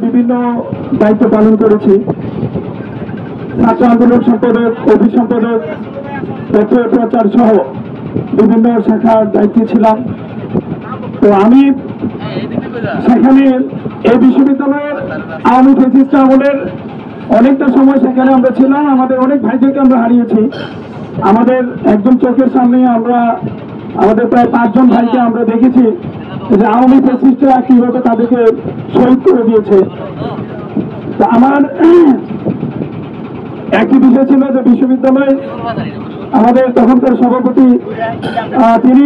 বিভিন্ন দায়িত্ব পালন করেছি। ছাত্র আন্দোলন সম্পাদক, অফিস সম্পাদক, তথ্য প্রচার সহ বিভিন্ন শাখার দায়িত্বে ছিলাম। তো আমি সেখানে এই বিশ্ববিদ্যালয়ের আওয়ামী ফ্যাসিস্ট আমলের অনেকটা সময় সেখানে আমরা ছিলাম। আমাদের অনেক ভাইদেরকে আমরা হারিয়েছি। আমাদের একদম চোখের সামনে আমাদের প্রায় 5 জন ভাইকে আমরা দেখেছি যে আওয়ামী ফ্যাসিস্টরা কিভাবে তাদেরকে শহীদ করে দিয়েছে। তো আমার একটি বিষয় ছিল যে বিশ্ববিদ্যালয়ে আমাদের তখনকার সভাপতি তিনি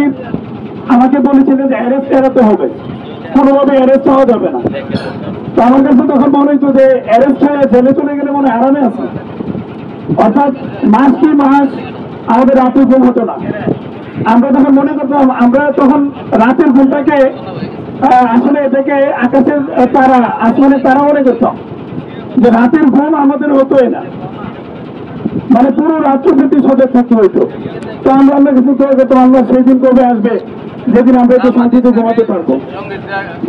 আমাকে বলেছিলেন যে অ্যারেস্ট এড়াতে হবে, কোনোভাবে অ্যারেস্ট হওয়া যাবে না। তো আমার কাছে তখন মনে হতো যে অ্যারেস্ট হয়ে জেলে চলে গেলে মনে আরামে আছে, অর্থাৎ মাস কি মাস আমাদের রাতে ঘুম হতো না। আমরা তখন মনে করতাম, আমরা তখন রাতের ঘুমটাকে আসলে এটাকে আকাশের তারা, আসমানের তারা মনে করতাম, যে রাতের ঘুম আমাদের হতোই না, মানে পুরো রাত্রব্যাপী সজাগ থাকতে হইতো। তো আমরা আল্লাহ কিছু করে করতাম, আল্লাহ সেই দিন কবে আসবে যেদিন আমরা একটু শান্তিতে ঘুমাতে পারবো।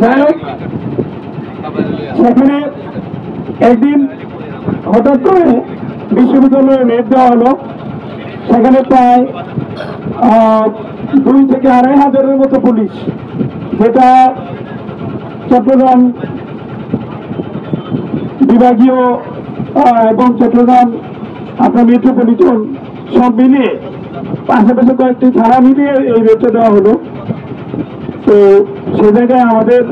যাই হোক, সেখানে একদিন হঠাৎ করে বিশ্ববিদ্যালয়ে রেড দেওয়া হলো। সেখানে প্রায় 2 থেকে 2.5 হাজারের মতো পুলিশ, যেটা চট্টগ্রাম বিভাগীয় এবং চট্টগ্রাম আপনার মেট্রোপলিটন সব মিলিয়ে পাশাপাশি কয়েকটি থানা মিলিয়ে এই রেটটা দেওয়া হলো। তো সে জায়গায় আমাদের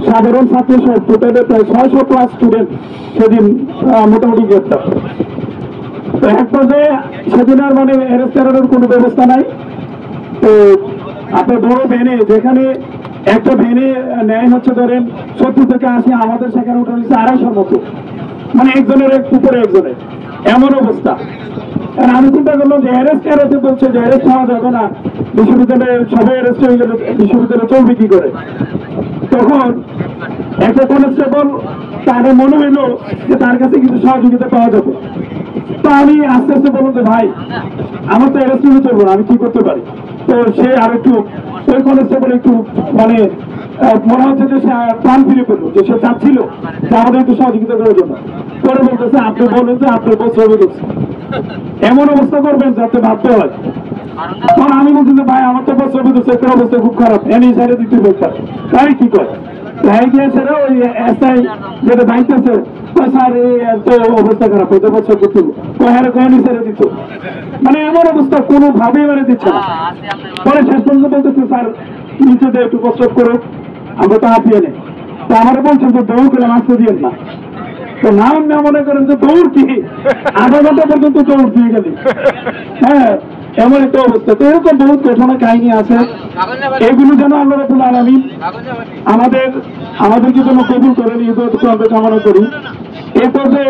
সাধারণ ছাত্র সহ টোটালে প্রায় 600+ স্টুডেন্ট সেদিন মোটামুটি গ্রেপ্তার। তো এক পর্যায়ে সেদিন আর মানে অ্যারেস্ট করার কোনো ব্যবস্থা নাই। তো আপনার বড় ভ্যানে, যেখানে একটা ভ্যানে নেয় হচ্ছে ধরেন 70 থেকে 80, আমাদের সেখানে উঠে হচ্ছে 250 মতো, মানে একজনের উপরে একজনের, এমন অবস্থা। কারণ আমি চিন্তা করলাম যে অ্যারেস্ট এড়াতে বলছে, যে অ্যারেস্ট হওয়া যাবে না, বিশ্ববিদ্যালয়ে সবাই অ্যারেস্ট হয়ে গেলে বিশ্ববিদ্যালয়ে চলবে কি করে। তখন একটা কনস্টেবল, তার মনে হইলো যে তার কাছে কিছু সহযোগিতা পাওয়া যাবে। তো আমি আস্তে আস্তে বললাম যে ভাই, আমার তো অ্যারেস্ট নিতে চলবো না, আমি কি করতে পারি। তো সে আর একটু, ওই কনস্টেবল একটু মানে মনে হচ্ছে যে সে প্রাণ ফিরে পেল, যে সে চাচ্ছিল যে আমাদের একটু সহযোগিতা করার জন্য। পরে বলতেছে, আপনি বলেন যে আপনার বস ছবি দেখছে, এমন অবস্থা করবেন যাতে ভাবতে হয়। তখন আমি বলছি যে ভাই, আমার তো বস ছবি দেখছে, একটা অবস্থা খুব খারাপ, এনে সাইডে দিতে বেকার, তাই কি করে তাই গিয়েছে রে ওই এসআই যেটা দায়িত্ব আছে, স্যার এত অবস্থা খারাপ, হয়তো বছর করতে কয়নি ছেড়ে দিত, মানে এমন অবস্থা কোনোভাবেই মেরে দিচ্ছে না। পরে শেষ পর্যন্ত বলতেছে, স্যার নিচে দিয়ে একটু কষ্ট করো, আমরা তো হাঁপিয়ে নেই। তো আমার বলছেন যে দৌড় করে মাছতে দিয়েন না। তো নাম না মনে করেন যে দৌড় কি, আধা ঘন্টা পর্যন্ত দৌড় দিয়ে গেলি। হ্যাঁ, এমন একটা অবস্থা। তো এরকম বহুত ঘটনা কাহিনী আছে। এগুলো যেন আল্লাহ রাব্বুল আলামিন আমাদেরকে যেন কবুল করেন, এই দোয়া আমরা কামনা করি। এরপরে